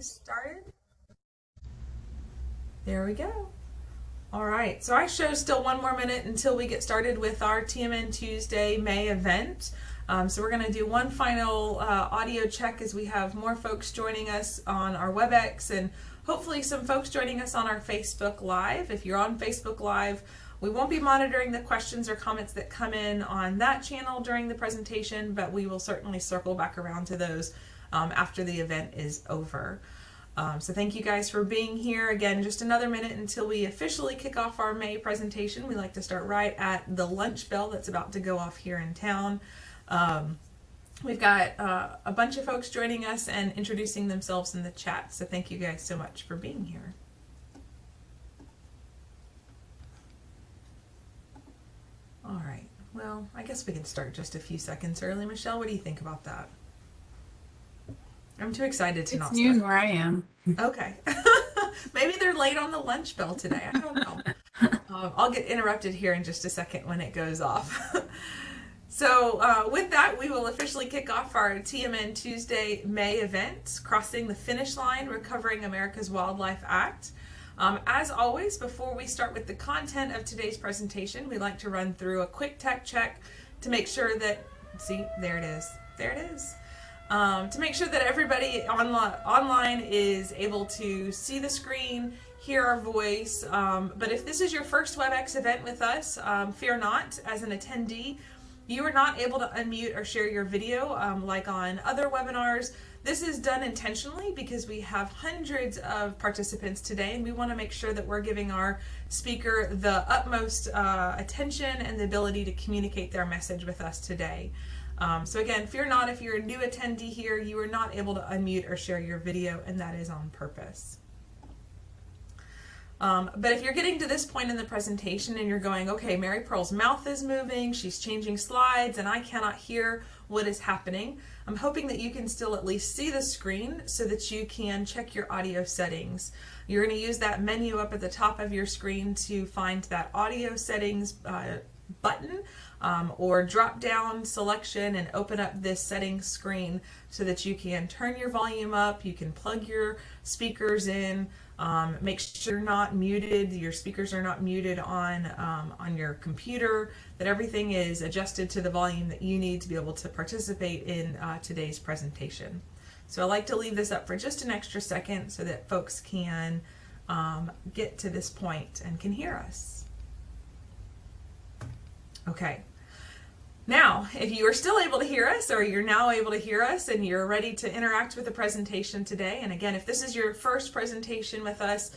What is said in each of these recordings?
Started. There we go. All right, so I show still one more minute until we get started with our TMN Tuesday May event. So we're going to do one final audio check as we have more folks joining us on our WebEx and hopefully some folks joining us on our Facebook Live. If you're on Facebook Live, we won't be monitoring the questions or comments that come in on that channel during the presentation, but we will certainly circle back around to those after the event is over. So thank you guys for being here. Again, just another minute until we officially kick off our May presentation. We like to start right at the lunch bell that's about to go off here in town. We've got a bunch of folks joining us and introducing themselves in the chat. So thank you guys so much for being here. All right, well, I guess we can start just a few seconds early. Michelle, what do you think about that? I'm too excited to not start. It's noon where I am. Okay. Maybe they're late on the lunch bell today. I don't know. I'll get interrupted here in just a second when it goes off. So with that, we will officially kick off our TMN Tuesday May event, Crossing the Finish Line, Recovering America's Wildlife Act. As always, before we start with the content of today's presentation, we like to run through a quick tech check to make sure that, see, there it is. There it is. To make sure that everybody online is able to see the screen, hear our voice. But if this is your first WebEx event with us, fear not. As an attendee, you are not able to unmute or share your video like on other webinars. This is done intentionally because we have hundreds of participants today, and we want to make sure that we're giving our speaker the utmost attention and the ability to communicate their message with us today. So again, fear not, if you're a new attendee here, you are not able to unmute or share your video, and that is on purpose. But if you're getting to this point in the presentation and you're going, okay, Mary Pearl's mouth is moving, she's changing slides, and I cannot hear what is happening, I'm hoping that you can still at least see the screen so that you can check your audio settings. You're going to use that menu up at the top of your screen to find that audio settings button. Or drop down selection and open up this settings screen so that you can turn your volume up, you can plug your speakers in, make sure you're not muted, your speakers are not muted on your computer, that everything is adjusted to the volume that you need to be able to participate in today's presentation. So I like to leave this up for just an extra second so that folks can get to this point and can hear us. Okay. Now, if you are still able to hear us, or you're now able to hear us and you're ready to interact with the presentation today, and again, if this is your first presentation with us,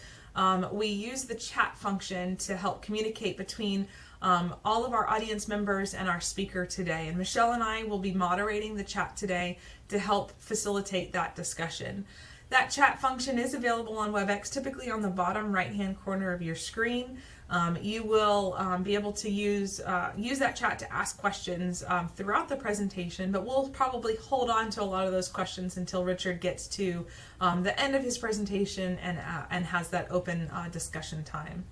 we use the chat function to help communicate between all of our audience members and our speaker today. And Michelle and I will be moderating the chat today to help facilitate that discussion. That chat function is available on WebEx, typically on the bottom right-hand corner of your screen. You will be able to use that chat to ask questions throughout the presentation, but we'll probably hold on to a lot of those questions until Richard gets to the end of his presentation and has that open discussion time.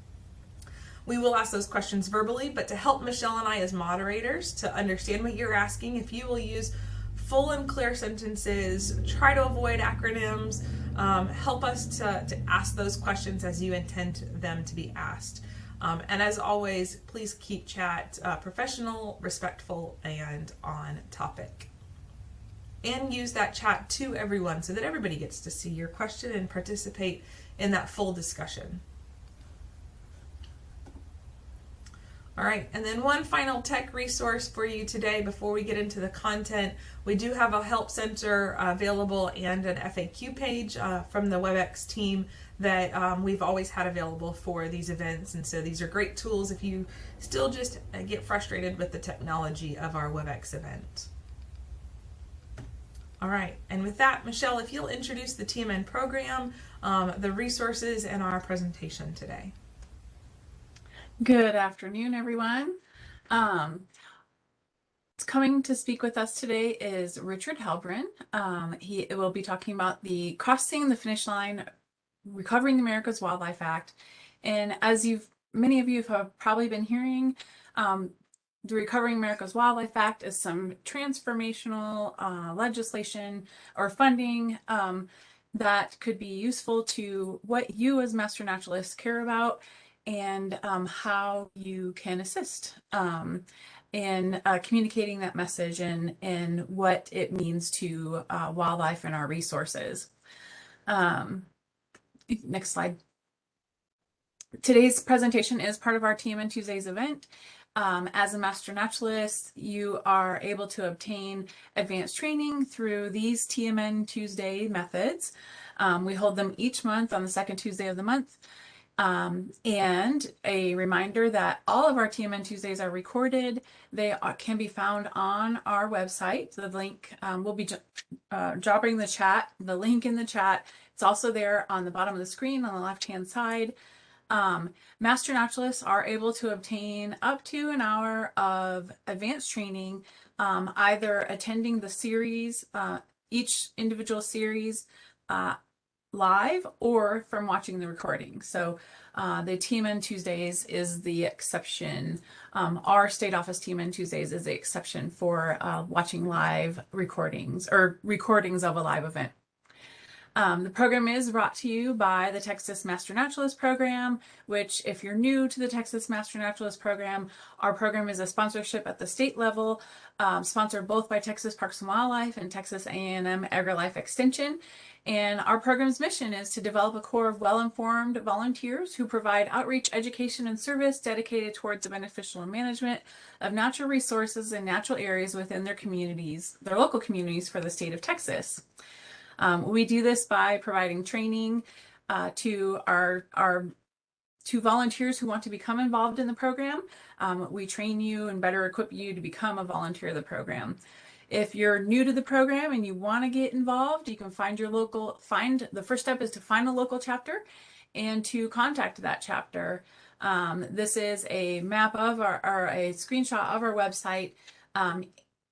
We will ask those questions verbally, but to help Michelle and I as moderators to understand what you're asking, if you will use full and clear sentences, try to avoid acronyms, help us to ask those questions as you intend them to be asked. And as always, please keep chat professional, respectful, and on topic. And use that chat to everyone so that everybody gets to see your question and participate in that full discussion. All right, and then one final tech resource for you today before we get into the content. We do have a help center available and an FAQ page from the WebEx team that we've always had available for these events. And so these are great tools if you still just get frustrated with the technology of our WebEx event. All right, and with that, Michelle, if you'll introduce the TMN program, the resources, and our presentation today. Good afternoon, everyone. Coming to speak with us today is Richard Heilbrun. He will be talking about the Crossing the Finish Line, Recovering America's Wildlife Act. And as many of you have probably been hearing, the Recovering America's Wildlife Act is some transformational legislation or funding that could be useful to what you as master naturalists care about, and how you can assist in communicating that message and what it means to wildlife and our resources. Next slide. Today's presentation is part of our TMN Tuesdays event. As a master naturalist, you are able to obtain advanced training through these TMN Tuesday methods. We hold them each month on the second Tuesday of the month. And a reminder that all of our TMN Tuesdays are recorded. They can be found on our website. The link will be dropping the link in the chat. It's also there on the bottom of the screen on the left-hand side. Master naturalists are able to obtain up to an hour of advanced training, either attending the series, each individual series live, or from watching the recording. So the TMN Tuesdays is the exception. Our state office TMN Tuesdays is the exception for watching live recordings or recordings of a live event. The program is brought to you by the Texas Master Naturalist Program, which, if you're new to the Texas Master Naturalist Program, our program is a sponsorship at the state level, sponsored both by Texas Parks and Wildlife and Texas A&M AgriLife Extension. And our program's mission is to develop a core of well-informed volunteers who provide outreach, education, and service dedicated towards the beneficial management of natural resources and natural areas within their communities, their local communities for the state of Texas. We do this by providing training to to volunteers who want to become involved in the program. We train you and better equip you to become a volunteer of the program. If you're new to the program and you want to get involved, you can find the first step is to find a local chapter and to contact that chapter. This is a map of a screenshot of our website.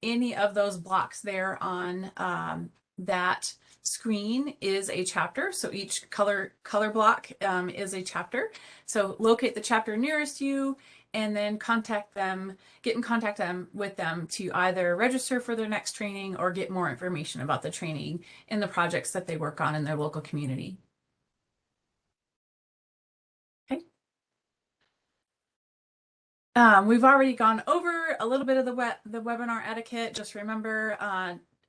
Any of those blocks there on that screen is a chapter. So each color block is a chapter. So locate the chapter nearest you and then get in contact with them to either register for their next training or get more information about the training and the projects that they work on in their local community. Okay. We've already gone over a little bit of the webinar etiquette. Just remember,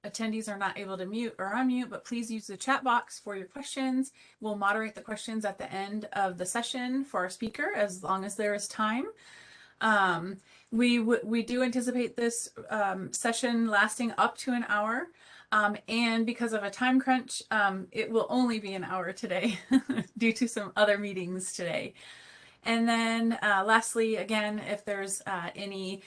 attendees are not able to mute or unmute, but please use the chat box for your questions. We'll moderate the questions at the end of the session for our speaker as long as there is time. We do anticipate this session lasting up to an hour. And because of a time crunch, it will only be an hour today due to some other meetings today. And then lastly, again, if there's any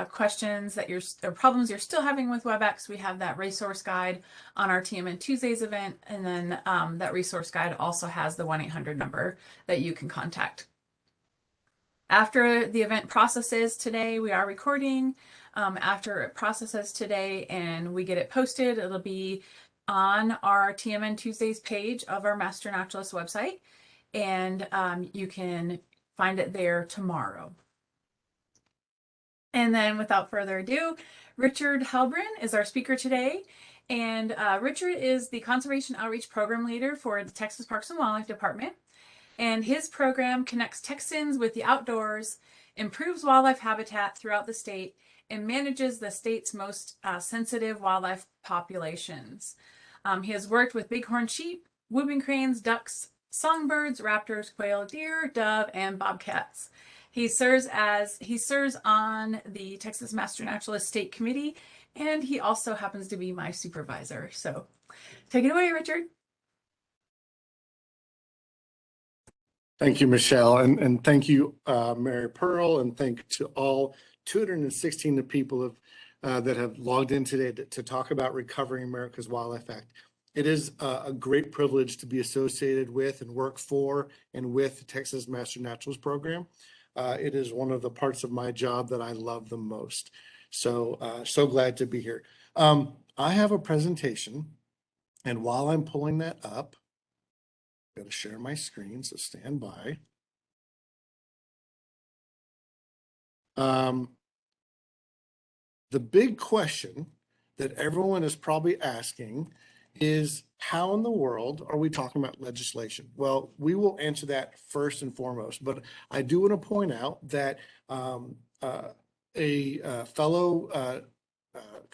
questions or problems you're still having with WebEx, we have that resource guide on our TMN Tuesdays event. And then that resource guide also has the 1-800 number that you can contact. After the event processes today, we are recording. After it processes today and we get it posted, it'll be on our TMN Tuesdays page of our Master Naturalist website. And you can find it there tomorrow. And then without further ado, Richard Heilbrun is our speaker today. And Richard is the Conservation Outreach Program Leader for the Texas Parks and Wildlife Department. And his program connects Texans with the outdoors, improves wildlife habitat throughout the state, and manages the state's most sensitive wildlife populations. He has worked with bighorn sheep, whooping cranes, ducks, songbirds, raptors, quail, deer, dove, and bobcats. He serves on the Texas Master Naturalist State Committee, and he also happens to be my supervisor. So take it away, Richard. Thank you, Michelle, and thank you, Mary Pearl, and thank to all 216 people that have logged in today to talk about Recovering America's Wildlife Act. It is a great privilege to be associated with and work for and with the Texas Master Naturalist Program. It is one of the parts of my job that I love the most. So glad to be here. I have a presentation, and while I'm pulling that up, I'm going to share my screen, so stand by. The big question that everyone is probably asking is how in the world are we talking about legislation? Well, we will answer that first and foremost, but I do want to point out that a fellow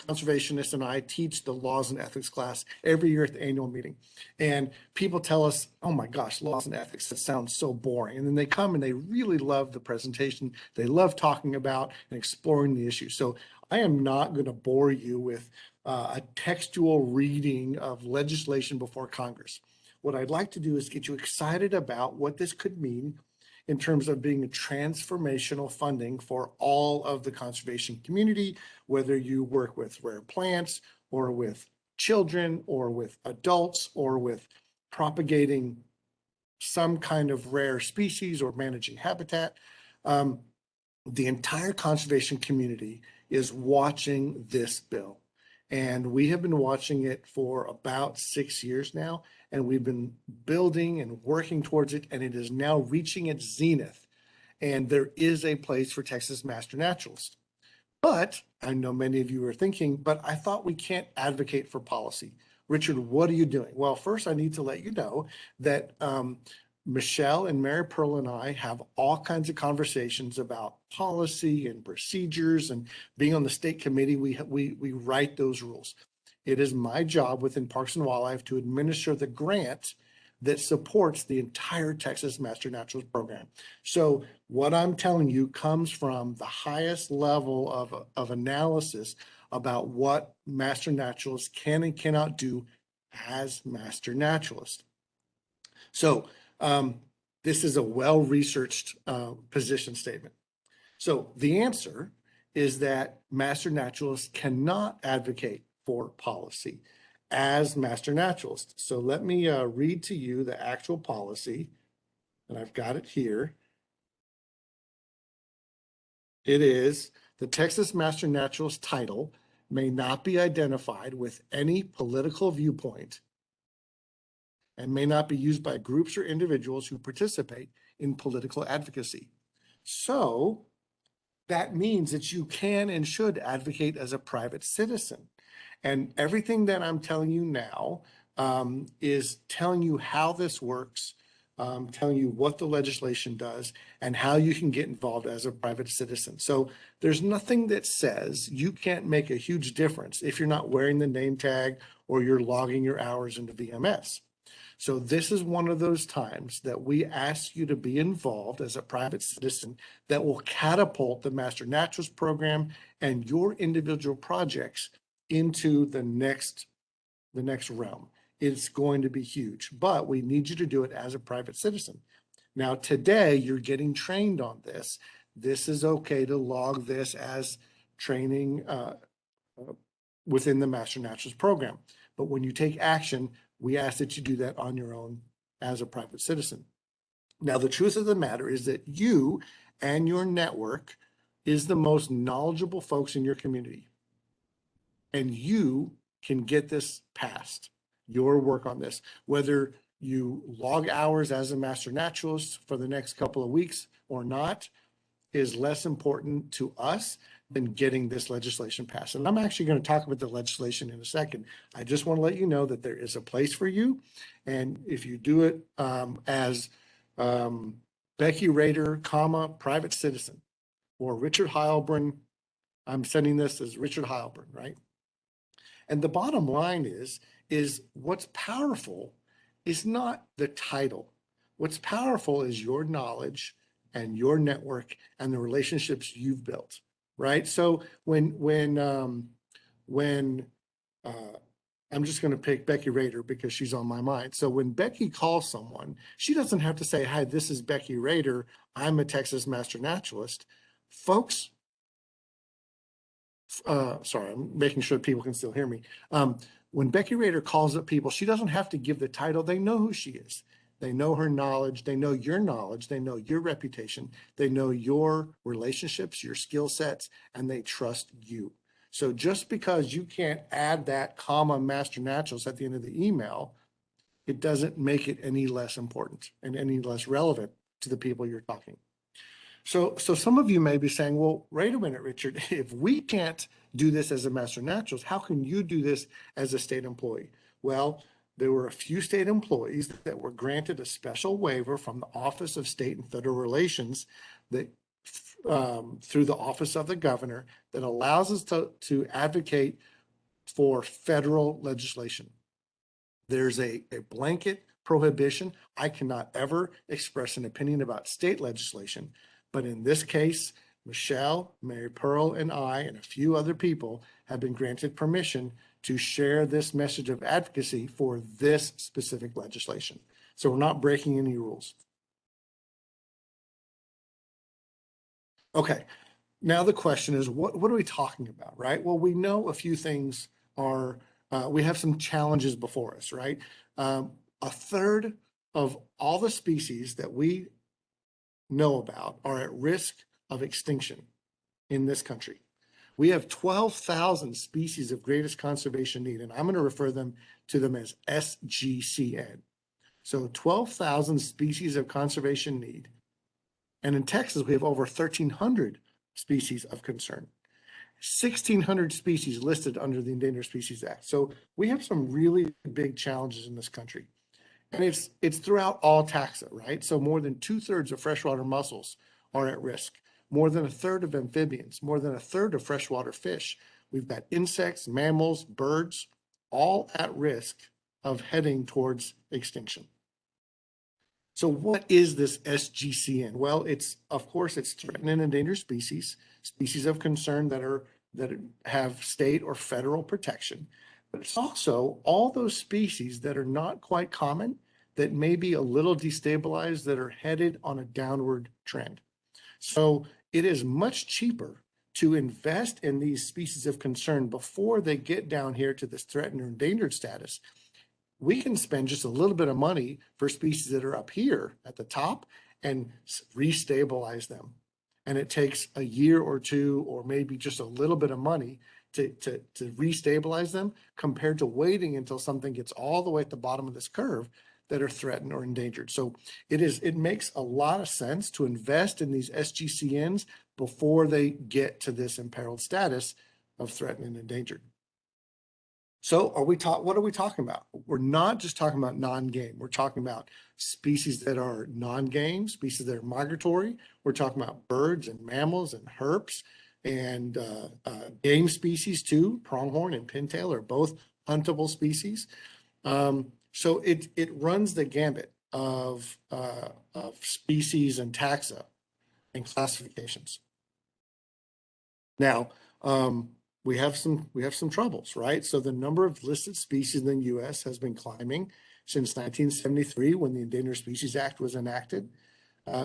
conservationist and I teach the laws and ethics class every year at the annual meeting. And people tell us, oh my gosh, laws and ethics, that sounds so boring. And then they come and they really love the presentation. They love talking about and exploring the issue. So I am not going to bore you with a textual reading of legislation before Congress. What I'd like to do is get you excited about what this could mean in terms of being a transformational funding for all of the conservation community, whether you work with rare plants or with children or with adults or with propagating some kind of rare species or managing habitat. The entire conservation community is watching this bill. And we have been watching it for about 6 years now, and we've been building and working towards it, and it is now reaching its zenith. And there is a place for Texas Master Naturalists. But I know many of you are thinking, but I thought we can't advocate for policy. Richard, what are you doing? Well, first I need to let you know that Michelle and Mary Pearl and I have all kinds of conversations about policy and procedures, and being on the state committee, we write those rules. It is my job within Parks and Wildlife to administer the grant that supports the entire Texas Master Naturalist program. So what I'm telling you comes from the highest level of analysis about what Master Naturalists can and cannot do as Master Naturalists. So this is a well-researched position statement. So the answer is that Master Naturalists cannot advocate for policy as Master Naturalists. So let me read to you the actual policy, and I've got it here. It is, the Texas Master Naturalist title may not be identified with any political viewpoint and may not be used by groups or individuals who participate in political advocacy. So that means that you can and should advocate as a private citizen. And everything that I'm telling you now is telling you how this works, telling you what the legislation does, and how you can get involved as a private citizen. So there's nothing that says you can't make a huge difference if you're not wearing the name tag or you're logging your hours into VMS. So this is one of those times that we ask you to be involved as a private citizen that will catapult the Master Naturalist program and your individual projects into the next realm. It's going to be huge, but we need you to do it as a private citizen. Now, today you're getting trained on this. This is okay to log this as training within the Master Naturalist program. But when you take action, we ask that you do that on your own as a private citizen. Now, the truth of the matter is that you and your network is the most knowledgeable folks in your community. And you can get this passed, your work on this, whether you log hours as a Master Naturalist for the next couple of weeks or not, is less important to us than getting this legislation passed. And I'm actually going to talk about the legislation in a second. I just want to let you know that there is a place for you. And if you do it as Becky Rader, private citizen, or Richard Heilbrun, I'm sending this as Richard Heilbrun, right? And the bottom line is what's powerful is not the title. What's powerful is your knowledge and your network and the relationships you've built, right? So when I'm just going to pick Becky Rader because she's on my mind. So when Becky calls someone, she doesn't have to say, hi, this is Becky Rader. I'm a Texas Master Naturalist. Folks, sorry, I'm making sure people can still hear me. When Becky Rader calls up people, she doesn't have to give the title. They know who she is. They know her knowledge. They know your knowledge. They know your reputation. They know your relationships, your skill sets, and they trust you. So just because you can't add that comma Master Naturalist at the end of the email, it doesn't make it any less important and any less relevant to the people you're talking. So some of you may be saying, well, wait a minute, Richard, if we can't do this as a Master Naturalist, how can you do this as a state employee? Well, there were a few state employees that were granted a special waiver from the Office of State and Federal Relations that through the Office of the Governor that allows us to advocate for federal legislation. There's a blanket prohibition. I cannot ever express an opinion about state legislation, but in this case, Michelle, Mary Pearl, and I, and a few other people have been granted permission to share this message of advocacy for this specific legislation. So we're not breaking any rules. Okay, now the question is, what are we talking about, right? Well, we know a few things are, we have some challenges before us, right? A third of all the species that we know about are at risk of extinction in this country. We have 12,000 species of greatest conservation need, and I'm going to refer to them as SGCN. So 12,000 species of conservation need. And in Texas, we have over 1,300 species of concern. 1,600 species listed under the Endangered Species Act. So we have some really big challenges in this country. And it's throughout all taxa, right? So more than 2/3 of freshwater mussels are at risk. More than 1/3 of amphibians, more than 1/3 of freshwater fish. We've got insects, mammals, birds, all at risk of heading towards extinction. So what is this SGCN? Well, of course, it's threatened and endangered species, species of concern that have state or federal protection. But it's also all those species that are not quite common, that may be a little destabilized, that are headed on a downward trend. So it is much cheaper to invest in these species of concern before they get down here to this threatened or endangered status. We can spend just a little bit of money for species that are up here at the top and restabilize them. And it takes a year or two, or maybe just a little bit of money to restabilize them, compared to waiting until something gets all the way at the bottom of this curve that are threatened or endangered. So it makes a lot of sense to invest in these SGCNs before they get to this imperiled status of threatened and endangered. So what are we talking about? We're not just talking about non-game. We're talking about species that are non-game, species that are migratory. We're talking about birds and mammals and herps and game species too. Pronghorn and pintail are both huntable species. So it runs the gambit of species and taxa and classifications. Now, we have some troubles, right? So the number of listed species in the U.S. has been climbing since 1973, when the Endangered Species Act was enacted,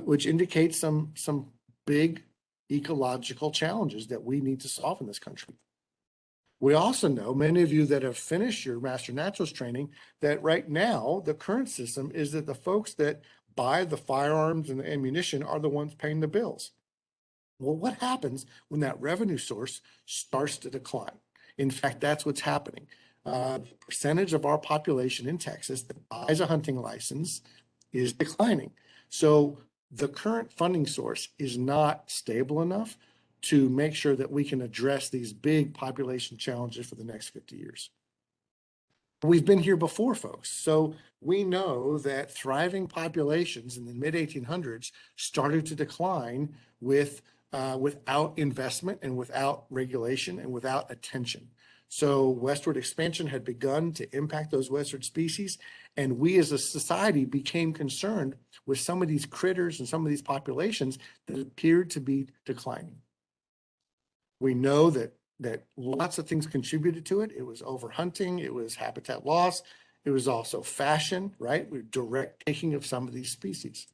which indicates some big ecological challenges that we need to solve in this country. We also know, many of you that have finished your Master Naturalist training, that right now the current system is that the folks that buy the firearms and the ammunition are the ones paying the bills. Well, what happens when that revenue source starts to decline? In fact, that's what's happening. The percentage of our population in Texas that buys a hunting license is declining. So the current funding source is not stable enough to make sure that we can address these big population challenges for the next 50 years. We've been here before, folks. So we know that thriving populations in the mid-1800s started to decline without investment and without regulation and without attention. So westward expansion had begun to impact those westward species, and we as a society became concerned with some of these critters and some of these populations that appeared to be declining. We know that lots of things contributed to it. It was overhunting, it was habitat loss, it was also fashion, right? We're direct taking of some of these species.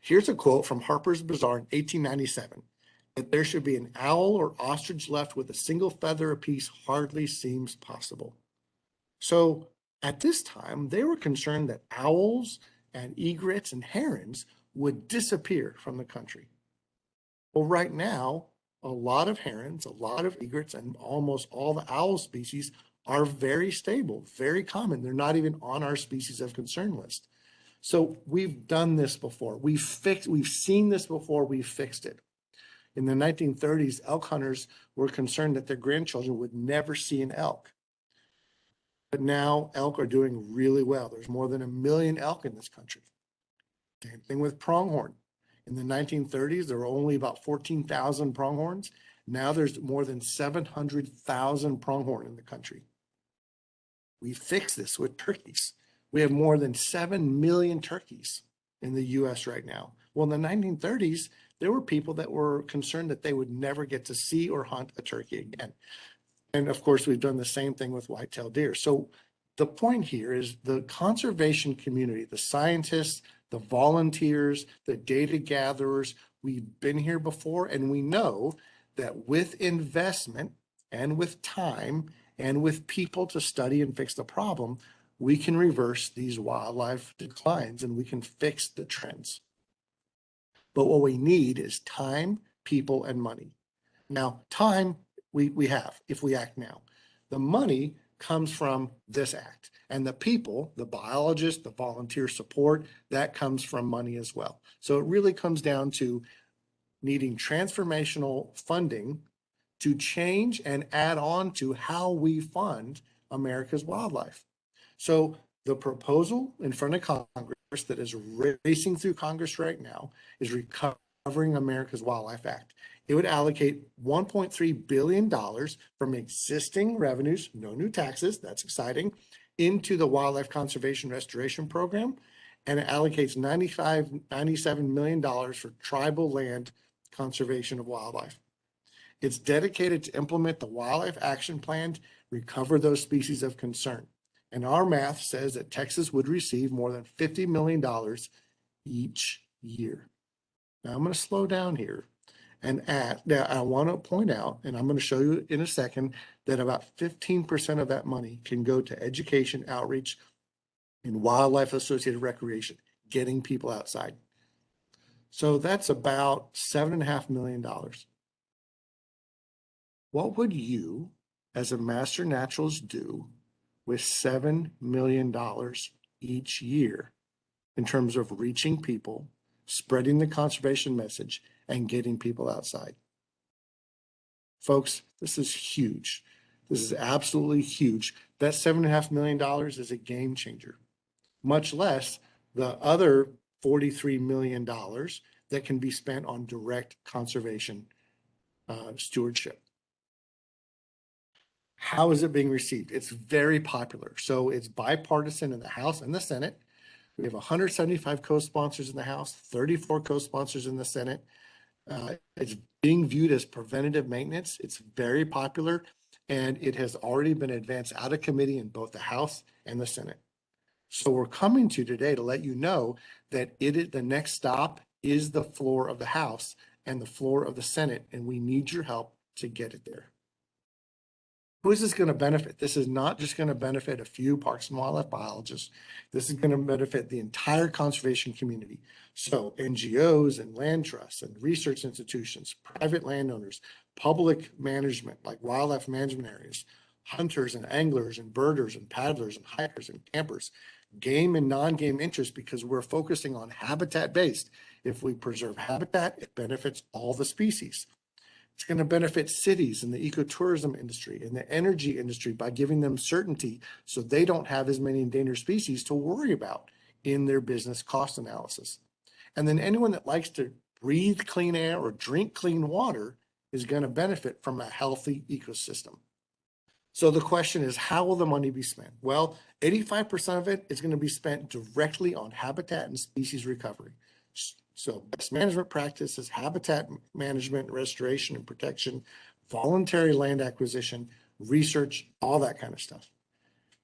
Here's a quote from Harper's Bazaar in 1897. That there should be an owl or ostrich left with a single feather apiece hardly seems possible. So at this time, they were concerned that owls and egrets and herons would disappear from the country. Well, right now, a lot of herons, a lot of egrets, and almost all the owl species are very stable, very common. They're not even on our species of concern list. So we've done this before. We've seen this before, we've fixed it. In the 1930s, elk hunters were concerned that their grandchildren would never see an elk. But now elk are doing really well. There's more than 1 million elk in this country. Same thing with pronghorn. In the 1930s, there were only about 14,000 pronghorns. Now there's more than 700,000 pronghorn in the country. We fixed this with turkeys. We have more than 7 million turkeys in the US right now. Well, in the 1930s, there were people that were concerned that they would never get to see or hunt a turkey again. And of course, we've done the same thing with white-tailed deer. So the point here is the conservation community, the scientists, the volunteers, the data gatherers, we've been here before, and we know that with investment and with time and with people to study and fix the problem, we can reverse these wildlife declines and we can fix the trends. But what we need is time, people, and money. Now, time we have if we act now. The money comes from this act, and the people, the biologists, the volunteer support, that comes from money as well. So it really comes down to needing transformational funding to change and add on to how we fund America's wildlife. So the proposal in front of Congress that is racing through Congress right now is Recovering America's Wildlife Act. It would allocate $1.3 billion from existing revenues, no new taxes, that's exciting, into the Wildlife Conservation Restoration Program, and it allocates $97 million for tribal land conservation of wildlife. It's dedicated to implement the Wildlife Action Plan, recover those species of concern. And our math says that Texas would receive more than $50 million each year. Now I'm going to slow down here and add, now I want to point out, and I'm going to show you in a second, that about 15% of that money can go to education, outreach, and wildlife associated recreation, getting people outside. So that's about $7.5 million. What would you, as a master naturalist, do with $7 million each year in terms of reaching people, spreading the conservation message, and getting people outside? Folks, this is huge. This is absolutely huge. That $7.5 million is a game changer, much less the other $43 million that can be spent on direct conservation stewardship. How is it being received? It's very popular. So it's bipartisan in the House and the Senate. We have 175 co-sponsors in the House, 34 co-sponsors in the Senate. It's being viewed as preventative maintenance. It's very popular, and it has already been advanced out of committee in both the House and the Senate. So we're coming to today to let you know that the next stop is the floor of the House and the floor of the Senate, and we need your help to get it there. Who is this going to benefit? This is not just going to benefit a few parks and wildlife biologists. This is going to benefit the entire conservation community. So NGOs and land trusts and research institutions, private landowners, public management like wildlife management areas, hunters and anglers and birders and paddlers and hikers and campers, game and non-game interests, because we're focusing on habitat based. If we preserve habitat, it benefits all the species. It's going to benefit cities and the ecotourism industry and the energy industry by giving them certainty so they don't have as many endangered species to worry about in their business cost analysis. And then anyone that likes to breathe clean air or drink clean water is going to benefit from a healthy ecosystem. So the question is, how will the money be spent? Well, 85% of it is going to be spent directly on habitat and species recovery. So best management practices, habitat management, restoration and protection, voluntary land acquisition, research, all that kind of stuff.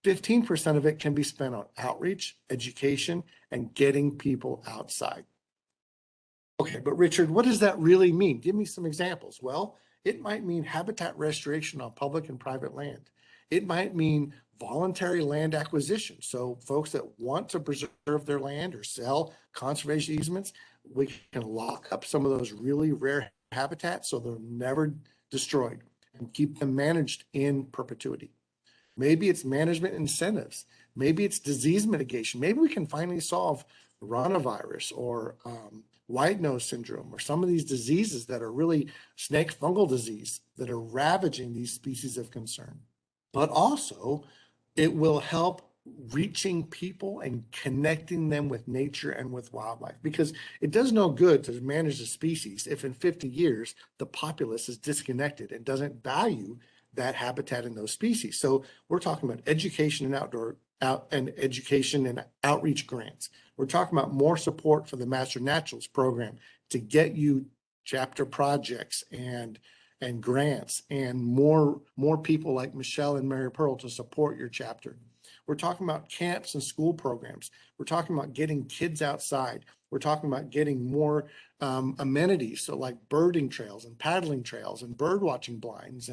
15% of it can be spent on outreach, education, and getting people outside. Okay, but Richard, what does that really mean? Give me some examples. Well, it might mean habitat restoration on public and private land. It might mean voluntary land acquisition. So folks that want to preserve their land or sell conservation easements, we can lock up some of those really rare habitats so they're never destroyed and keep them managed in perpetuity. Maybe it's management incentives. Maybe it's disease mitigation. Maybe we can finally solve rhinovirus or white nose syndrome or some of these diseases that are really snake fungal disease that are ravaging these species of concern. But also It will help reaching people and connecting them with nature and with wildlife, because it does no good to manage a species if in 50 years the populace is disconnected and doesn't value that habitat in those species. So we're talking about education and education and outreach grants. We're talking about more support for the Master Naturalist program to get you chapter projects and grants and more people like Michelle and Mary Pearl to support your chapter. We're talking about camps and school programs. We're talking about getting kids outside. We're talking about getting more amenities, so like birding trails and paddling trails and bird watching blinds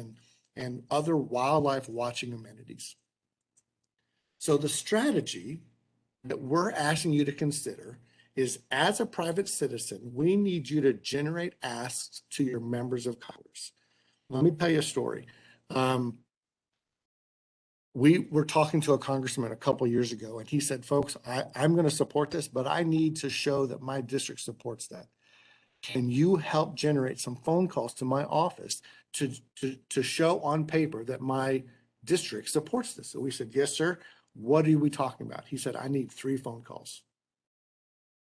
and other wildlife watching amenities. So the strategy that we're asking you to consider is, as a private citizen, we need you to generate asks to your members of Congress. Let me tell you a story. We were talking to a congressman a couple years ago, and he said, folks, I'm going to support this, but I need to show that my district supports that. Can you help generate some phone calls to my office to show on paper that my district supports this? So we said, yes, sir. What are we talking about? He said, I need 3 phone calls.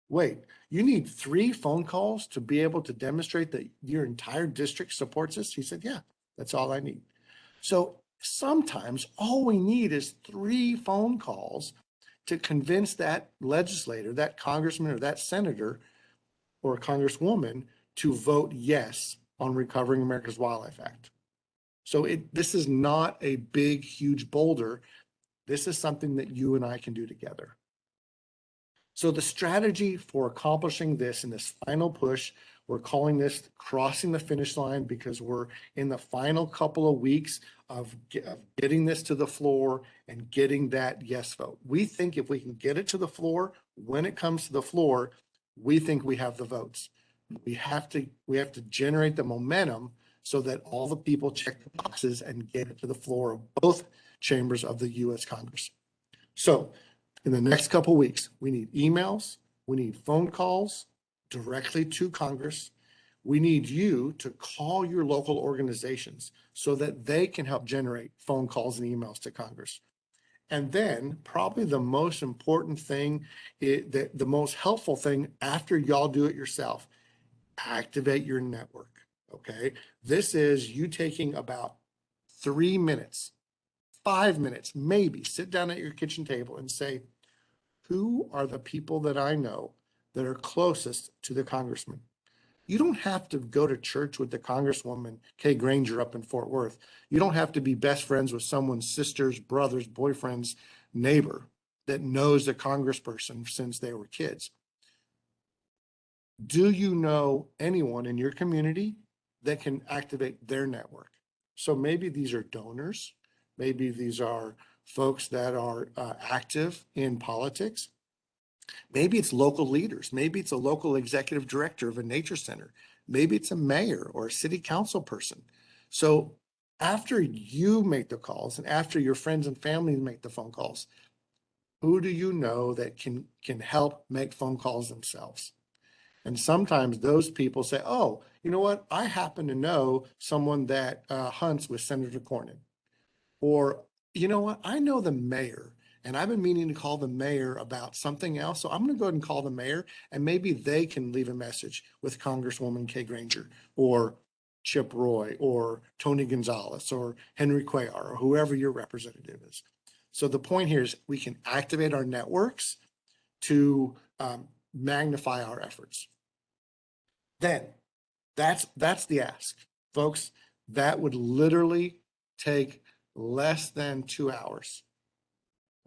Wait, you need 3 phone calls to be able to demonstrate that your entire district supports this? He said, yeah, that's all I need. So sometimes all we need is 3 phone calls to convince that legislator, that congressman or that senator or congresswoman to vote yes on Recovering America's Wildlife Act. So this is not a big, huge boulder. This is something that you and I can do together. So the strategy for accomplishing this in this final push, we're calling this crossing the finish line, because we're in the final couple of weeks of getting this to the floor and getting that yes vote. We think if we can get it to the floor, when it comes to the floor, we think we have the votes. We have to generate the momentum so that all the people check the boxes and get it to the floor of both chambers of the U.S. Congress. So in the next couple of weeks, we need emails, we need phone calls directly to Congress. We need you to call your local organizations so that they can help generate phone calls and emails to Congress. And then probably the most important thing, the most helpful thing after y'all do it yourself, activate your network, okay? This is you taking about 3 minutes, 5 minutes, maybe sit down at your kitchen table and say, who are the people that I know that are closest to the congressman? You don't have to go to church with the Congresswoman Kay Granger up in Fort Worth. You don't have to be best friends with someone's sister's, brother's, boyfriend's neighbor that knows the congressperson since they were kids. Do you know anyone in your community that can activate their network? So maybe these are donors. Maybe these are folks that are active in politics. Maybe it's local leaders. Maybe it's a local executive director of a nature center. Maybe it's a mayor or a city council person. So after you make the calls and after your friends and family make the phone calls, who do you know that can help make phone calls themselves? And sometimes those people say, oh, you know what? I happen to know someone that hunts with Senator Cornyn. Or, you know what? I know the mayor. And I've been meaning to call the mayor about something else. So I'm going to go ahead and call the mayor, and maybe they can leave a message with Congresswoman Kay Granger or Chip Roy or Tony Gonzalez or Henry Cuellar or whoever your representative is. So the point here is we can activate our networks to magnify our efforts. Then that's the ask, folks. That would literally take less than 2 hours.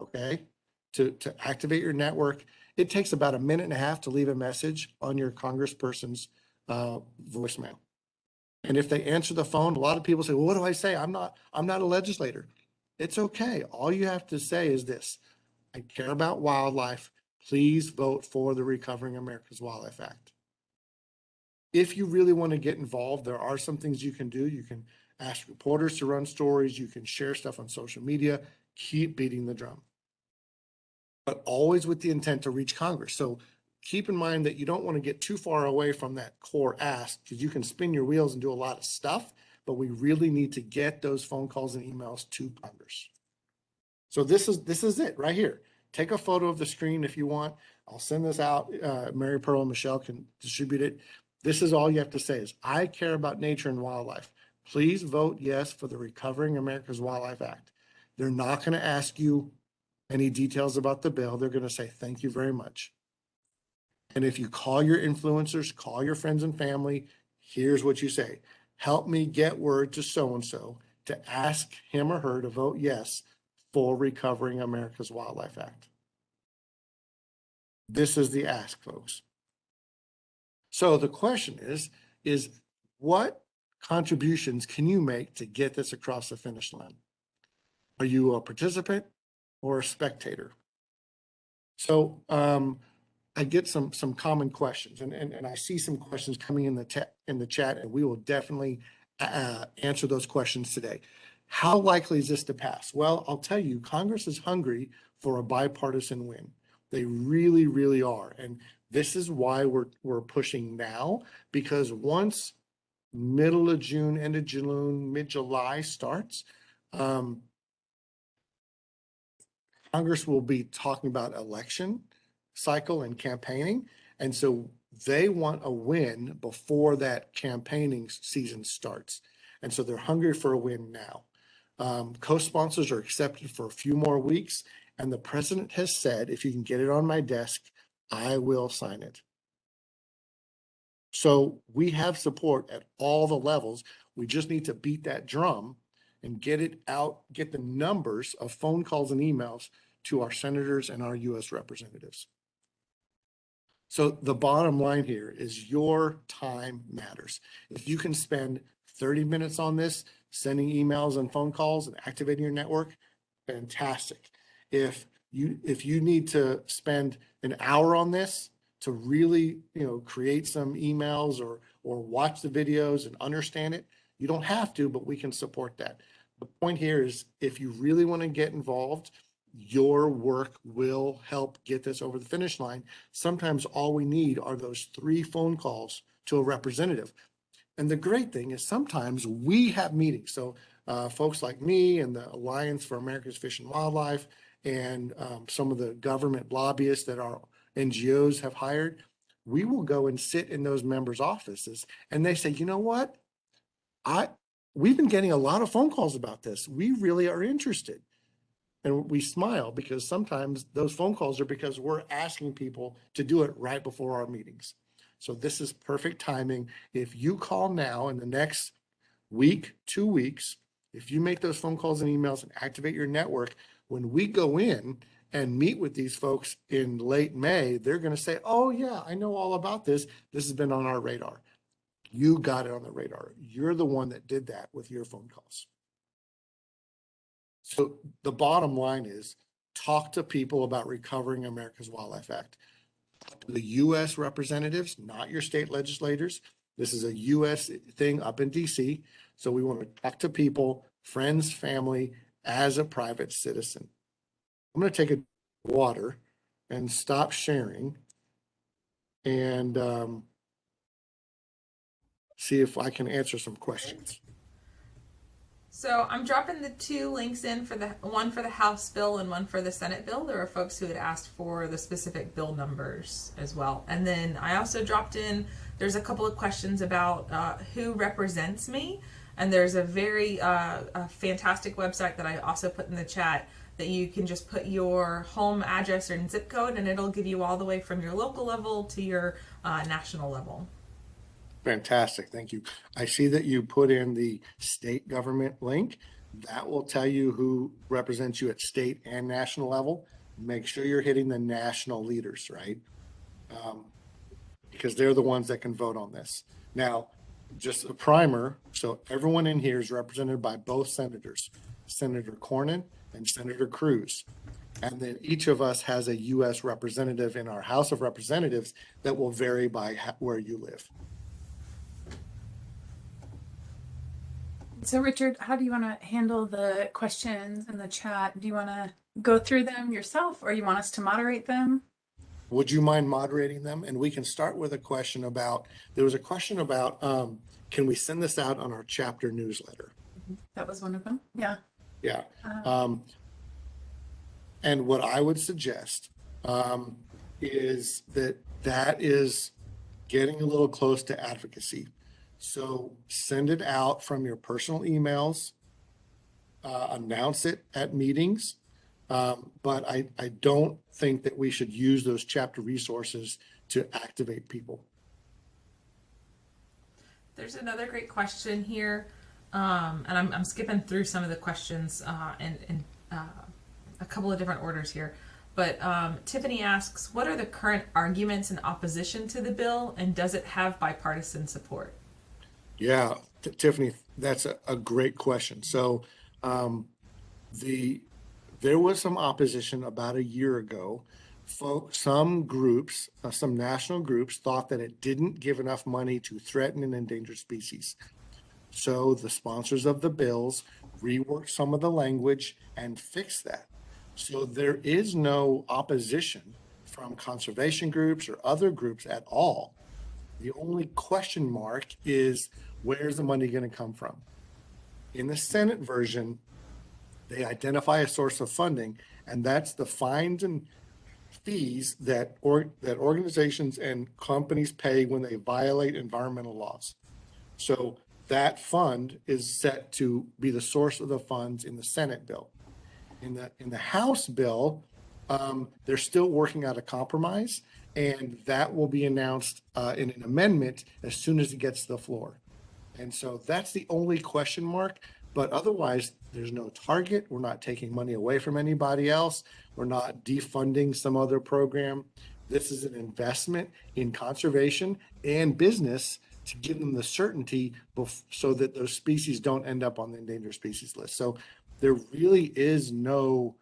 Okay, to activate your network. It takes about 1.5 minutes to leave a message on your congressperson's voicemail. And if they answer the phone, a lot of people say, well, what do I say? I'm not a legislator. It's okay. All you have to say is this: I care about wildlife. Please vote for the Recovering America's Wildlife Act. If you really want to get involved, there are some things you can do. You can ask reporters to run stories. You can share stuff on social media. Keep beating the drum, but always with the intent to reach Congress. So keep in mind that you don't want to get too far away from that core ask, because you can spin your wheels and do a lot of stuff, but we really need to get those phone calls and emails to Congress. So this is it right here. Take a photo of the screen if you want. I'll send this out. Mary Pearl and Michelle can distribute it. This is all you have to say is, I care about nature and wildlife. Please vote yes for the Recovering America's Wildlife Act. They're not going to ask you any details about the bill. They're going to say, thank you very much. And if you call your influencers, call your friends and family, here's what you say. Help me get word to so-and-so to ask him or her to vote yes for Recovering America's Wildlife Act. This is the ask, folks. So the question is what contributions can you make to get this across the finish line? Are you a participant or a spectator? So I get some common questions, and I see some questions coming in the chat, and we will definitely answer those questions today. How likely is this to pass? Well, I'll tell you, Congress is hungry for a bipartisan win. They really, really are. And this is why we're pushing now, because once middle of June, end of June, mid-July starts, Congress will be talking about election cycle and campaigning. And so they want a win before that campaigning season starts. And so they're hungry for a win now. Co-sponsors are accepted for a few more weeks. And the president has said, if you can get it on my desk, I will sign it. So we have support at all the levels. We just need to beat that drum and get it out, get the numbers of phone calls and emails to our senators and our U.S. representatives. So the bottom line here is your time matters. If you can spend 30 minutes on this, sending emails and phone calls and activating your network, fantastic. If you need to spend an hour on this to really, create some emails or watch the videos and understand it, you don't have to, but we can support that. The point here is, if you really want to get involved, your work will help get this over the finish line. Sometimes all we need are those 3 phone calls to a representative. And the great thing is sometimes we have meetings. So folks like me and the Alliance for America's Fish and Wildlife and some of the government lobbyists that our NGOs have hired, we will go and sit in those members' offices and they say, you know what? We've been getting a lot of phone calls about this. We really are interested. And we smile because sometimes those phone calls are because we're asking people to do it right before our meetings. So this is perfect timing. If you call now in the next week, 2 weeks, if you make those phone calls and emails and activate your network, when we go in and meet with these folks in late May, they're going to say, oh yeah, I know all about this. This has been on our radar. You got it on the radar. You're the one that did that with your phone calls. So the bottom line is, talk to people about Recovering America's Wildlife Act. Talk to the U.S. representatives, not your state legislators. This is a U.S. thing up in D.C. So we want to talk to people, friends, family, as a private citizen. I'm going to take a water and stop sharing and see if I can answer some questions. So I'm dropping the 2 links in, for one for the House bill and one for the Senate bill. There are folks who had asked for the specific bill numbers as well. And then I also dropped in, there's a couple of questions about who represents me. And there's a very a fantastic website that I also put in the chat that you can just put your home address and zip code, and it'll give you all the way from your local level to your national level. Fantastic. Thank you. I see that you put in the state government link. That will tell you who represents you at state and national level. Make sure you're hitting the national leaders, right? Because they're the ones that can vote on this. Now, just a primer. So everyone in here is represented by both senators, Senator Cornyn and Senator Cruz. And then each of us has a U.S. representative in our House of Representatives that will vary by where you live. So Richard, how do you want to handle the questions in the chat? Do you want to go through them yourself, or you want us to moderate them? Would you mind moderating them? And we can start with a question about, there was a question about, can we send this out on our chapter newsletter? That was one of them. Yeah. Yeah. And what I would suggest is that is getting a little close to advocacy. So send it out from your personal emails, announce it at meetings. But I don't think that we should use those chapter resources to activate people. There's another great question here, and I'm skipping through some of the questions in a couple of different orders here. But Tiffany asks, what are the current arguments in opposition to the bill, and does it have bipartisan support? Yeah, Tiffany, that's a great question. So there was some opposition about a year ago. Some groups, some national groups thought that it didn't give enough money to threaten and endangered species. So the sponsors of the bills reworked some of the language and fixed that. So there is no opposition from conservation groups or other groups at all. The only question mark is, where's the money going to come from? In the Senate version, they identify a source of funding, and that's the fines and fees that organizations and companies pay when they violate environmental laws. So that fund is set to be the source of the funds in the Senate bill. In the House bill, they're still working out a compromise, and that will be announced in an amendment as soon as it gets to the floor. And so that's the only question mark. But otherwise, there's no target. We're not taking money away from anybody else. We're not defunding some other program. This is an investment in conservation and business to give them the certainty so that those species don't end up on the endangered species list. So there really is there's no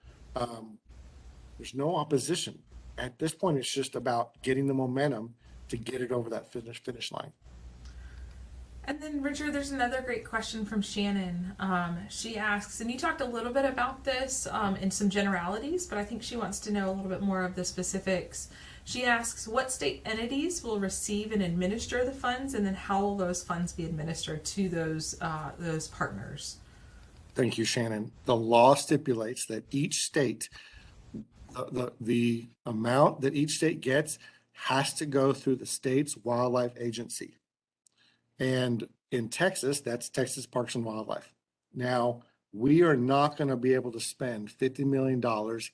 opposition. At this point, it's just about getting the momentum to get it over that finish line. And then, Richard, there's another great question from Shannon. She asks, and you talked a little bit about this in some generalities, but I think she wants to know a little bit more of the specifics. She asks, what state entities will receive and administer the funds, and then how will those funds be administered to those partners? Thank you, Shannon. The law stipulates that each state, the amount that each state gets has to go through the state's wildlife agency. And in Texas, that's Texas Parks and Wildlife. Now, we are not going to be able to spend $50 million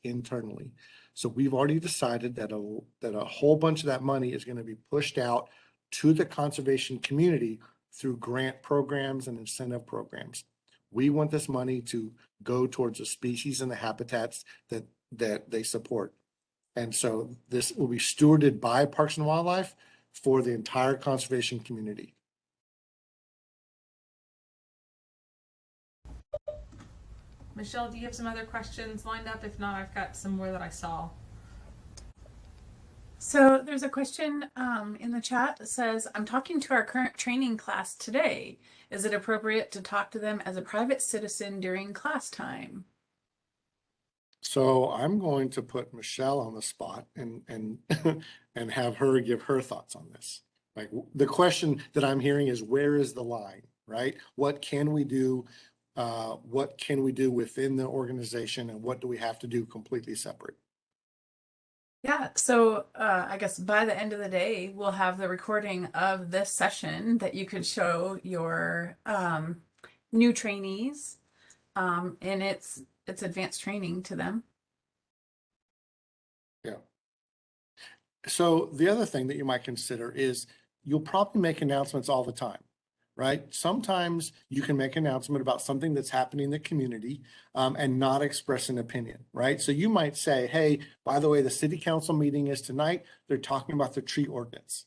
internally. So we've already decided that a whole bunch of that money is going to be pushed out to the conservation community through grant programs and incentive programs. We want this money to go towards the species and the habitats that they support. And so this will be stewarded by Parks and Wildlife for the entire conservation community. Michelle, do you have some other questions lined up? If not, I've got some more that I saw. So there's a question in the chat that says, I'm talking to our current training class today. Is it appropriate to talk to them as a private citizen during class time? So I'm going to put Michelle on the spot and and have her give her thoughts on this. Like, the question that I'm hearing is, where is the line, right? What can we do? What can we do within the organization, and what do we have to do completely separate? Yeah, so I guess by the end of the day, we'll have the recording of this session that you could show your new trainees, and it's advanced training to them. Yeah. So the other thing that you might consider is, you'll probably make announcements all the time, right? Sometimes you can make an announcement about something that's happening in the community and not express an opinion, right? So you might say, hey, by the way, the city council meeting is tonight. They're talking about the tree ordinance.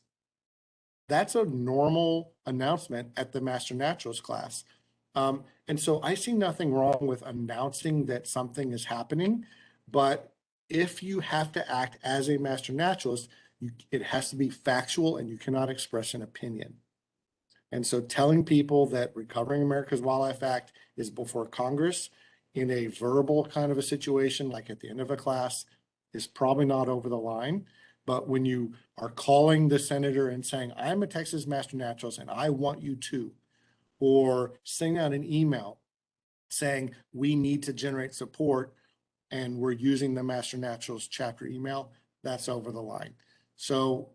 That's a normal announcement at the Master Naturalist class. And so I see nothing wrong with announcing that something is happening, but if you have to act as a Master Naturalist, it has to be factual and you cannot express an opinion. And so telling people that Recovering America's Wildlife Act is before Congress in a verbal kind of a situation, like at the end of a class, is probably not over the line. But when you are calling the senator and saying, I'm a Texas Master Naturalist and I want you to, or sending out an email saying we need to generate support and we're using the Master Naturalist chapter email, that's over the line. So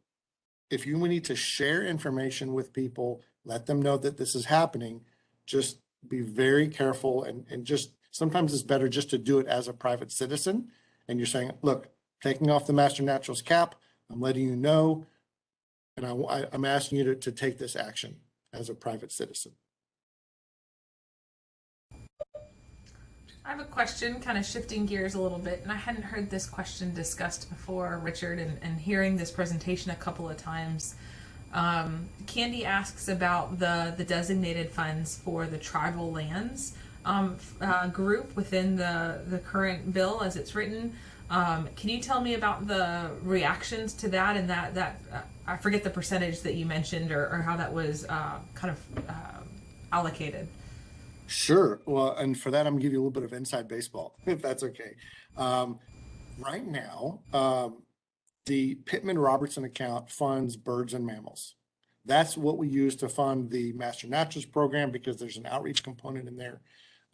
if you need to share information with people, let them know that this is happening, just be very careful, and just sometimes it's better just to do it as a private citizen. And you're saying, look, taking off the Master Naturalist cap, I'm letting you know, and I'm asking you to take this action as a private citizen. I have a question, kind of shifting gears a little bit, and I hadn't heard this question discussed before, Richard, and hearing this presentation a couple of times. Candy asks about the designated funds for the tribal lands group within the current bill as it's written. Can you tell me about the reactions to that, and that I forget the percentage that you mentioned, or how that was kind of allocated? Sure. Well, and for that, I'm gonna give you a little bit of inside baseball, if that's okay. Right now, the Pittman-Robertson account funds birds and mammals. That's what we use to fund the Master Naturalist program, because there's an outreach component in there.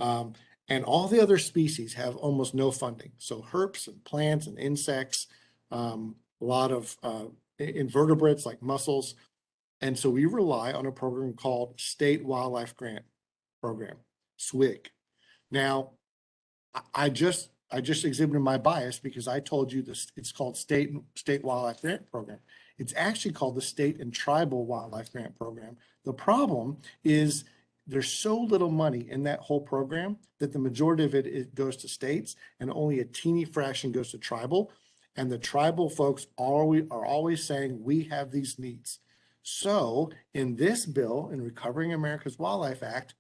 And all the other species have almost no funding. So herps and plants and insects, a lot of invertebrates like mussels. And so we rely on a program called State Wildlife Grant Program, SWIG. Now, I just exhibited my bias because I told you this, it's called State Wildlife Grant Program. It's actually called the State and Tribal Wildlife Grant Program. The problem is there's so little money in that whole program that the majority of it goes to states and only a teeny fraction goes to tribal. And the tribal folks are always saying, we have these needs. So in this bill, in Recovering America's Wildlife Act,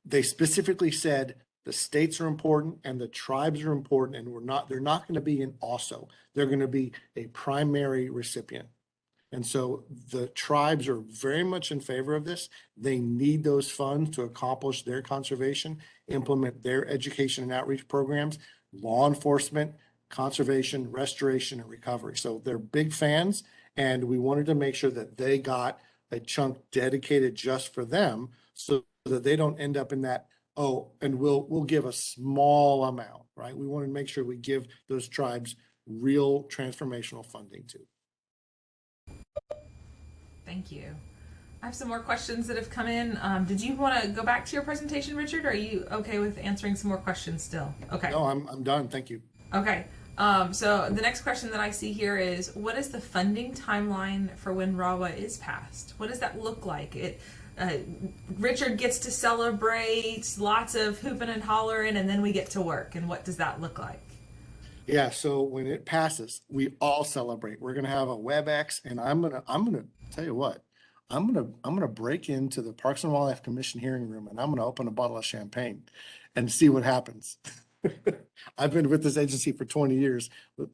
they specifically said the states are important and the tribes are important, and they're not going to be in also. They're going to be a primary recipient. And so the tribes are very much in favor of this. They need those funds to accomplish their conservation, implement their education and outreach programs, law enforcement, conservation, restoration, and recovery. So they're big fans, and we wanted to make sure that they got a chunk dedicated just for them, so that they don't end up in that, oh, and we'll give a small amount, right? We want to make sure we give those tribes real transformational funding too. Thank you. I have some more questions that have come in. Did you want to go back to your presentation, Richard, or are you okay with answering some more questions still? Okay. No, I'm done. Thank you. Okay. So the next question that I see here is, what is the funding timeline for when RAWA is passed? What does that look like? Richard gets to celebrate, lots of hooping and hollering, and then we get to work. And what does that look like? Yeah, so when it passes, we all celebrate. We're gonna have a WebEx, and I'm gonna tell you what, I'm gonna break into the Parks and Wildlife Commission hearing room, and I'm gonna open a bottle of champagne and see what happens. I've been with this agency for 20 years, but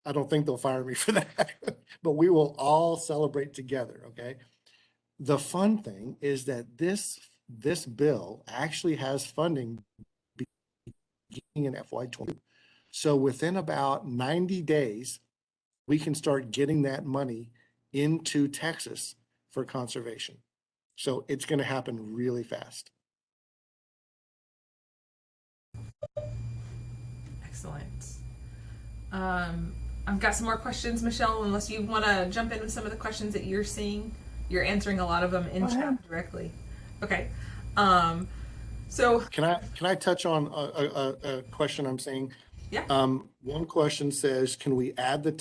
I don't think they'll fire me for that. But we will all celebrate together, okay? The fun thing is that this bill actually has funding beginning in FY20. So within about 90 days, we can start getting that money into Texas for conservation. So it's going to happen really fast. Excellent. I've got some more questions, Michelle, unless you want to jump in with some of the questions that you're seeing. You're answering a lot of them in chat directly. Okay. So can I touch on a question I'm seeing? Yeah. One question says, can we add that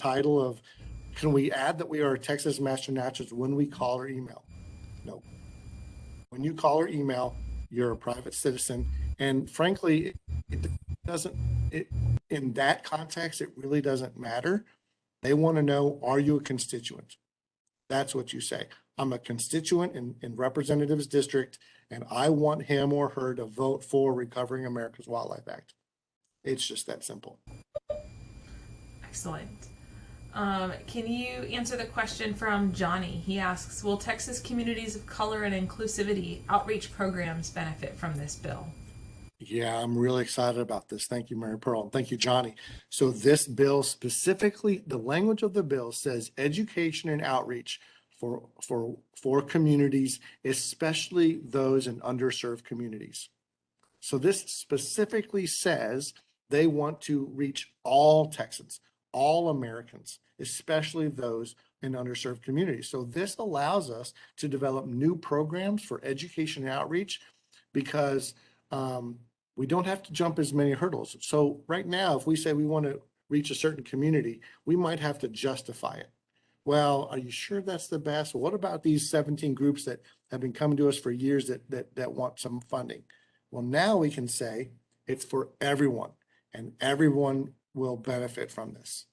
we are a Texas Master Naturalist when we call or email? No. When you call or email, you're a private citizen. And frankly, in that context, it really doesn't matter. They want to know, are you a constituent? That's what you say. I'm a constituent in Representative's district, and I want him or her to vote for Recovering America's Wildlife Act. It's just that simple. Excellent. Can you answer the question from Johnny? He asks, will Texas communities of color and inclusivity outreach programs benefit from this bill? Yeah, I'm really excited about this. Thank you, Mary Pearl. And thank you, Johnny. So this bill specifically, the language of the bill says education and outreach for communities, especially those in underserved communities. So this specifically says they want to reach all Texans, all Americans, especially those in underserved communities. So this allows us to develop new programs for education and outreach because we don't have to jump as many hurdles. So right now, if we say we want to reach a certain community, we might have to justify it. Well, are you sure that's the best? What about these 17 groups that have been coming to us for years that want some funding? Well, now we can say it's for everyone and everyone will benefit from this.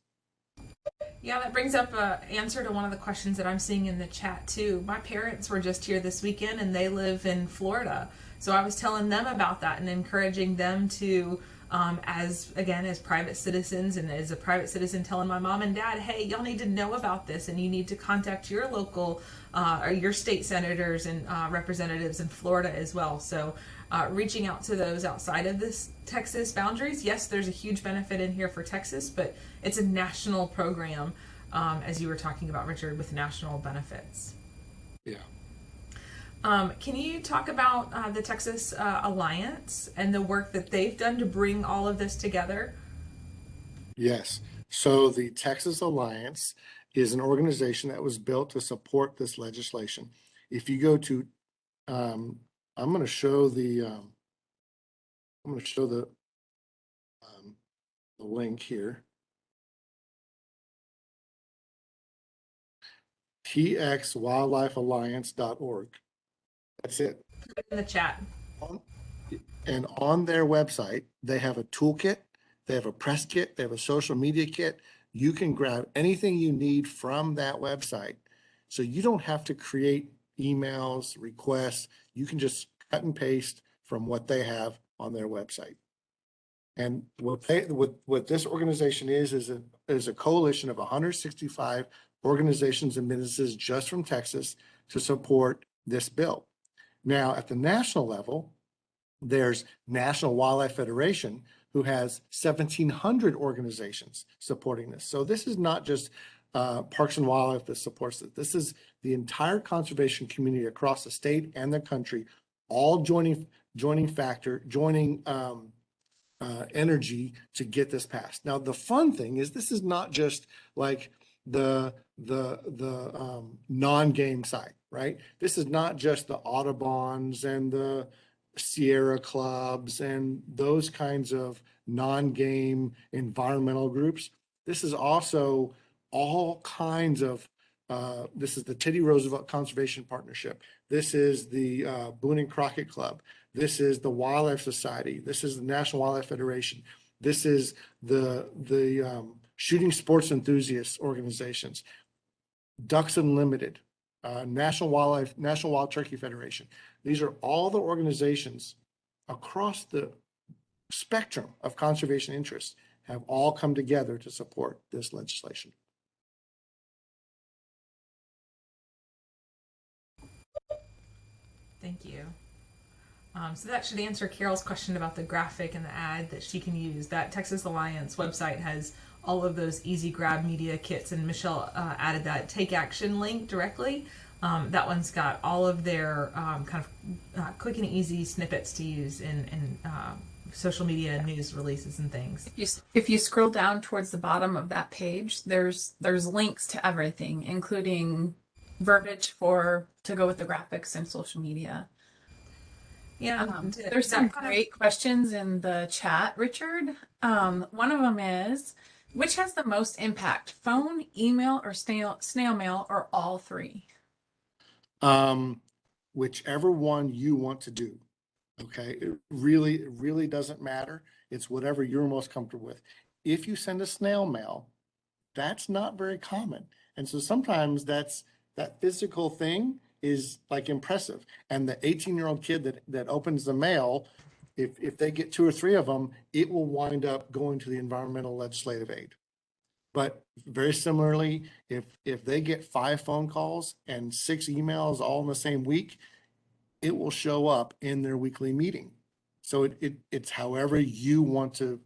Yeah, that brings up an answer to one of the questions that I'm seeing in the chat too. My parents were just here this weekend and they live in Florida. So I was telling them about that and encouraging them to, as private citizens and as a private citizen telling my mom and dad, hey, y'all need to know about this and you need to contact your local or your state senators and representatives in Florida as well. So reaching out to those outside of this Texas boundaries. Yes, there's a huge benefit in here for Texas, but it's a national program, as you were talking about, Richard, with national benefits. Yeah. Can you talk about the Texas Alliance and the work that they've done to bring all of this together? Yes. So the Texas Alliance is an organization that was built to support this legislation. If you go to, I'm going to show the link here. txwildlifealliance.org. That's it. Put it in the chat. And on their website, they have a toolkit, they have a press kit, they have a social media kit. You can grab anything you need from that website. So you don't have to create emails, requests. You can just cut and paste from what they have on their website. And what this organization is a coalition of 165 organizations and businesses just from Texas to support this bill. Now, at the national level, there's National Wildlife Federation, who has 1,700 organizations supporting this. So this is not just Parks and Wildlife that supports it. This is the entire conservation community across the state and the country, all joining energy to get this passed. Now, the fun thing is this is not just like the non-game side, right? This is not just the Audubons and the Sierra clubs and those kinds of non-game environmental groups. This is also all kinds of, this is the Teddy Roosevelt Conservation Partnership. This is the Boone and Crockett Club. This is the Wildlife Society. This is the National Wildlife Federation. This is the Shooting Sports Enthusiasts organizations, Ducks Unlimited, National Wild Turkey Federation. These are all the organizations across the spectrum of conservation interests have all come together to support this legislation. Thank you. So that should answer Carol's question about the graphic and the ad that she can use. That Texas Alliance website has all of those easy grab media kits, and Michelle added that Take Action link directly. That one's got all of their kind of quick and easy snippets to use in social media news releases and things. If you scroll down towards the bottom of that page, there's links to everything, including verbiage to go with the graphics and social media. Yeah, there's some great questions in the chat, Richard. One of them is, which has the most impact, phone, email, or snail mail, or all three? Whichever one you want to do. Okay, it really doesn't matter. It's whatever you're most comfortable with. If you send a snail mail, that's not very common. And so sometimes that physical thing is like impressive. And the 18-year-old kid that opens the mail, if they get 2 or 3 of them, it will wind up going to the environmental legislative aid. But very similarly, if they get 5 phone calls and 6 emails all in the same week, it will show up in their weekly meeting. So it's however you want to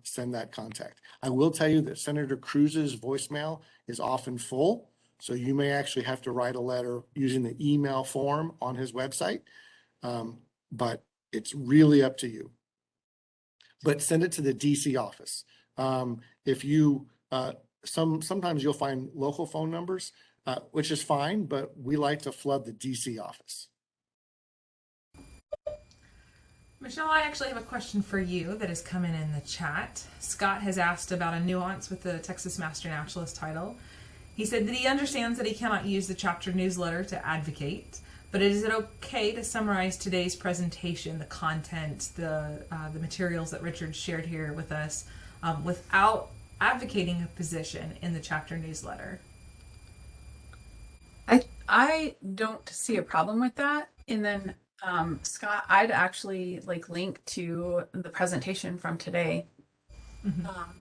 send that contact. I will tell you that Senator Cruz's voicemail is often full. So you may actually have to write a letter using the email form on his website. But It's really up to you. But send it to the DC office. If you, sometimes you'll find local phone numbers, which is fine, but we like to flood the DC office. Michelle, I actually have a question for you that has come in the chat. Scott has asked about a nuance with the Texas Master Naturalist title. He said that he understands that he cannot use the chapter newsletter to advocate, but is it okay to summarize today's presentation, the content, the materials that Richard shared here with us, without advocating a position in the chapter newsletter? I don't see a problem with that. And then Scott, I'd actually like link to the presentation from today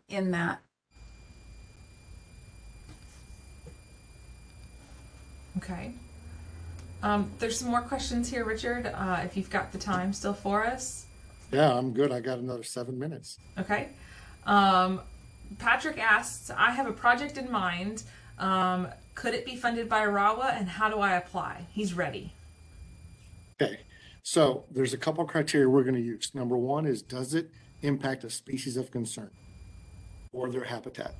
in that. Okay. There's some more questions here, Richard, if you've got the time still for us. Yeah, I'm good. I got another 7 minutes. Okay. Patrick asks, I have a project in mind. Could it be funded by RAWA, and how do I apply? He's ready. Okay, so there's a couple of criteria we're going to use. Number one is, does it impact a species of concern or their habitat?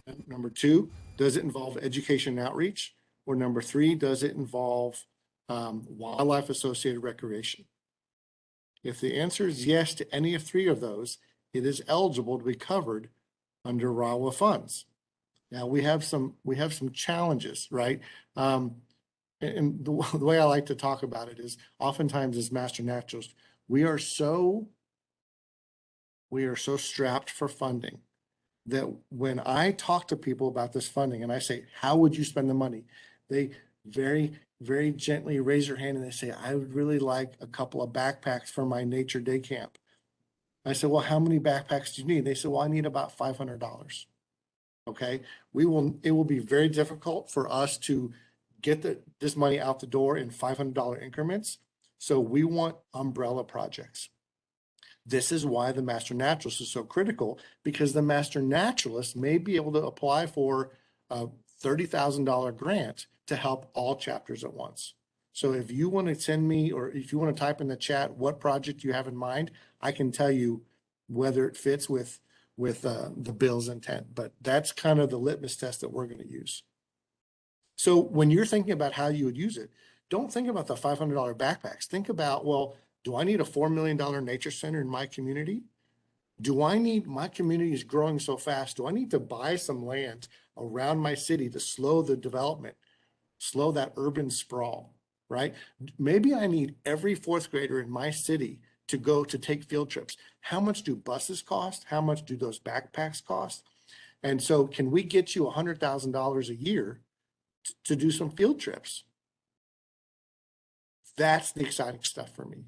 And number two, does it involve education and outreach? Or number three, does it involve wildlife associated recreation? If the answer is yes to any of three of those, it is eligible to be covered under RAWA funds. Now we have some challenges, right? And the way I like to talk about it is, oftentimes as master naturalists, we are so strapped for funding that when I talk to people about this funding and I say, how would you spend the money? They very, very gently raise their hand and they say, I would really like a couple of backpacks for my nature day camp. I said, well, how many backpacks do you need? They said, well, I need about $500. Okay, it will be very difficult for us to get this money out the door in $500 increments. So we want umbrella projects. This is why the master naturalist is so critical, because the master naturalist may be able to apply for a $30,000 grant to help all chapters at once. So if you want to send me, or if you want to type in the chat what project you have in mind, I can tell you whether it fits with the bill's intent. But that's kind of the litmus test that we're going to use. So when you're thinking about how you would use it, don't think about the $500 backpacks. Think about, well, do I need a $4 million nature center in my community? My community is growing so fast. Do I need to buy some land around my city to slow the development, slow that urban sprawl, right? Maybe I need every fourth grader in my city to go to take field trips. How much do buses cost? How much do those backpacks cost? And so can we get you $100,000 a year to do some field trips? That's the exciting stuff for me.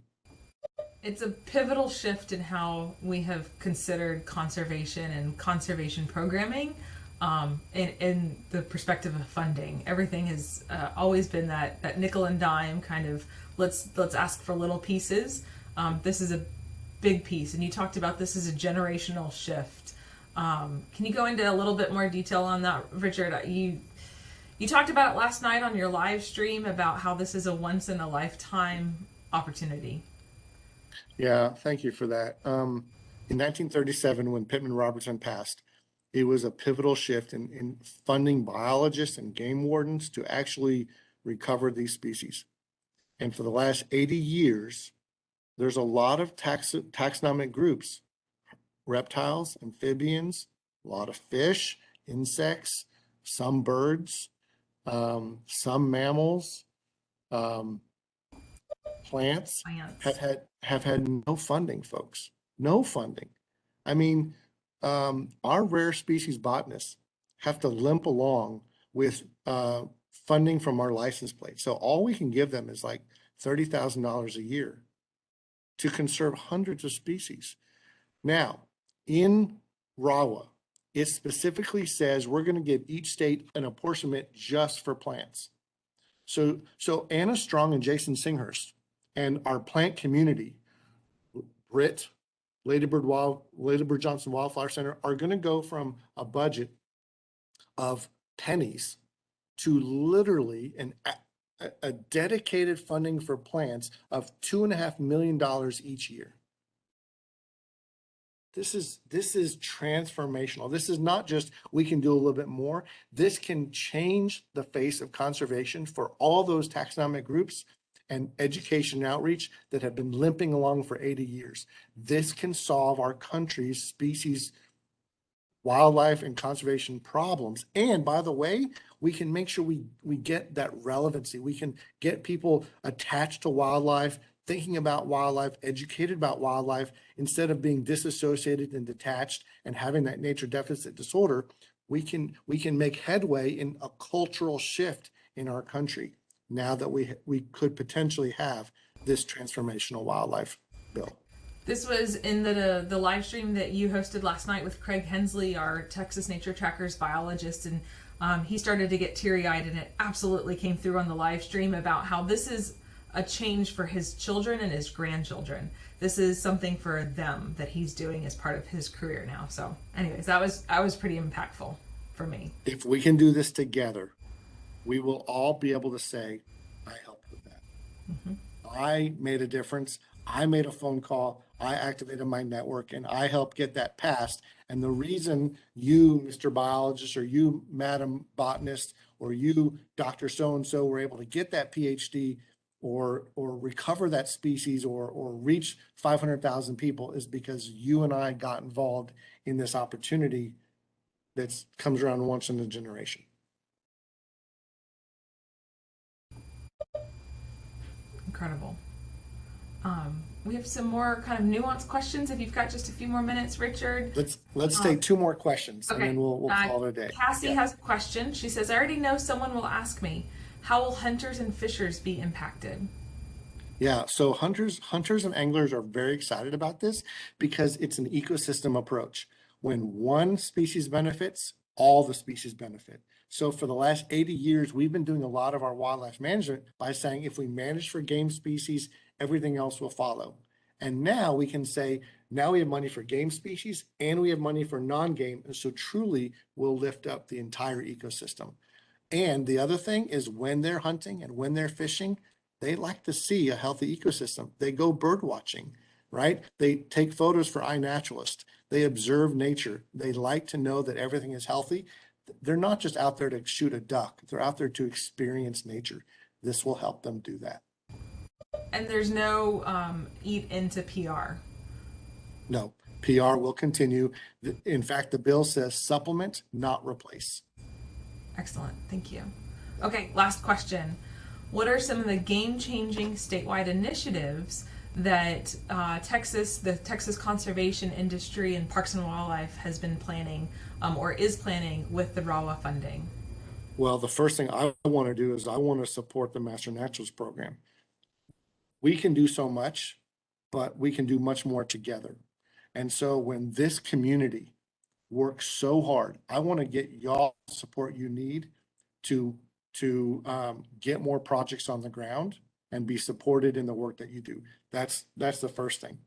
It's a pivotal shift in how we have considered conservation and conservation programming in the perspective of funding. Everything has always been that nickel and dime kind of, let's ask for little pieces. This is a big piece, and you talked about this as a generational shift. Can you go into a little bit more detail on that, Richard? You talked about it last night on your live stream about how this is a once in a lifetime opportunity. Yeah, thank you for that. In 1937, when Pittman-Robertson passed, it was a pivotal shift in funding biologists and game wardens to actually recover these species. And for the last 80 years, there's a lot of taxonomic groups, reptiles, amphibians, a lot of fish, insects, some birds, some mammals, plants have had no funding, folks. No funding. I mean, our rare species botanists have to limp along with funding from our license plate. So all we can give them is like $30,000 a year to conserve hundreds of species. Now, in RAWA, it specifically says we're going to give each state an apportionment just for plants. So Anna Strong and Jason Singhurst and our plant community, Britt, Ladybird Johnson Wildflower Center, are going to go from a budget of pennies to literally, and a dedicated funding for plants of $2.5 million each year. This is transformational. This is not just we can do a little bit more. This can change the face of conservation for all those taxonomic groups and education and outreach that have been limping along for 80 years. This can solve our country's species, wildlife, and conservation problems. And by the way, we can make sure we get that relevancy. We can get people attached to wildlife, thinking about wildlife, educated about wildlife, instead of being disassociated and detached and having that nature deficit disorder. We can make headway in a cultural shift in our country now that we could potentially have this transformational wildlife bill. This was in the live stream that you hosted last night with Craig Hensley, our Texas Nature Trackers biologist, and he started to get teary-eyed, and it absolutely came through on the live stream about how this is a change for his children and his grandchildren. This is something for them that he's doing as part of his career now. So anyways, that was pretty impactful for me. If we can do this together, we will all be able to say, I helped with that. Mm-hmm. I made a difference. I made a phone call. I activated my network, and I helped get that passed. And the reason you, Mr. Biologist, or you, Madam Botanist, or you, Dr. So-and-so, were able to get that PhD or recover that species or reach 500,000 people is because you and I got involved in this opportunity that comes around once in a generation. Incredible. We have some more kind of nuanced questions. If you've got just a few more minutes, Richard. Let's take two more questions, okay. And then we'll call it a day. Cassie has a question. She says, I already know someone will ask me, how will hunters and fishers be impacted? Yeah, so hunters and anglers are very excited about this because it's an ecosystem approach. When one species benefits, all the species benefit. So for the last 80 years, we've been doing a lot of our wildlife management by saying if we manage for game species, everything else will follow. And now we can say, now we have money for game species and we have money for non-game. And so truly we'll lift up the entire ecosystem. And the other thing is when they're hunting and when they're fishing, they like to see a healthy ecosystem. They go bird watching, right? They take photos for iNaturalist. They observe nature. They like to know that everything is healthy. They're not just out there to shoot a duck. They're out there to experience nature. This will help them do that. And there's no eat into PR. No, PR will continue. In fact, the bill says supplement, not replace. Excellent. Thank you. Okay, last question. What are some of the game-changing statewide initiatives that the Texas conservation industry and Parks and Wildlife has been planning or is planning with the RAWA funding? Well, the first thing I want to do is I want to support the Master Naturalist program. We can do so much, but we can do much more together. And so when this community works so hard, I want to get y'all the support you need to get more projects on the ground and be supported in the work that you do. That's the first thing.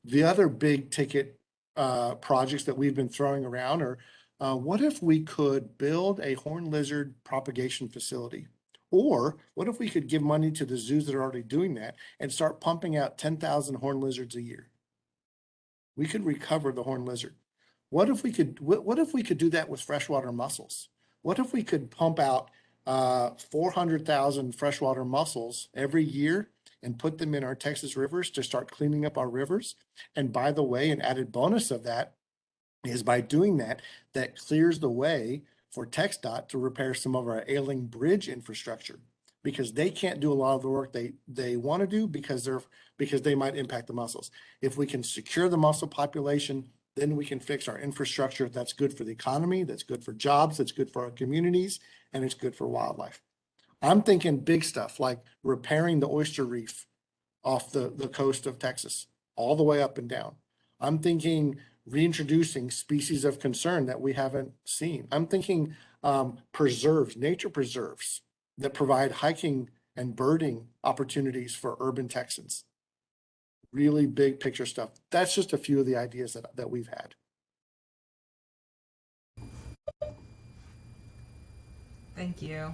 The other big ticket projects that we've been throwing around are, what if we could build a horned lizard propagation facility? Or what if we could give money to the zoos that are already doing that and start pumping out 10,000 horned lizards a year? We could recover the horned lizard. What if we could do that with freshwater mussels? What if we could pump out 400,000 freshwater mussels every year and put them in our Texas rivers to start cleaning up our rivers? And by the way, an added bonus of that is by doing that, that clears the way for TxDOT to repair some of our ailing bridge infrastructure, because they can't do a lot of the work they want to do because they might impact the mussels. If we can secure the mussel population, then we can fix our infrastructure. That's good for the economy, that's good for jobs, that's good for our communities, and it's good for wildlife. I'm thinking big stuff like repairing the oyster reef off the coast of Texas, all the way up and down. I'm thinking reintroducing species of concern that we haven't seen. I'm thinking preserves, nature preserves that provide hiking and birding opportunities for urban Texans. Really big picture stuff. That's just a few of the ideas that we've had. Thank you.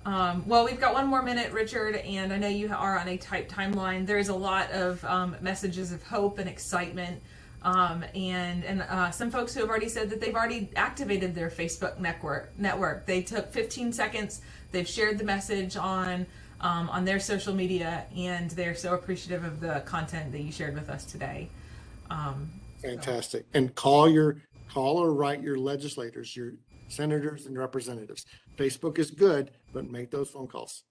Well, we've got one more minute, Richard, and I know you are on a tight timeline. There's a lot of messages of hope and excitement, and some folks who have already said that they've already activated their Facebook network. They took 15 seconds. They've shared the message on their social media, and they're so appreciative of the content that you shared with us today. Fantastic. And call or write your legislators, your senators and representatives. Facebook is good, but make those phone calls.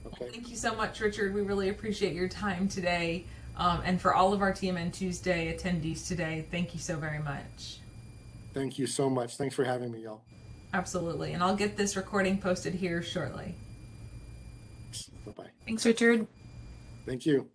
Okay. Thank you so much, Richard. We really appreciate your time today. And for all of our TMN Tuesday attendees today, thank you so very much. Thank you so much. Thanks for having me, y'all. Absolutely. And I'll get this recording posted here shortly. Bye-bye. Thanks, Richard. Thank you.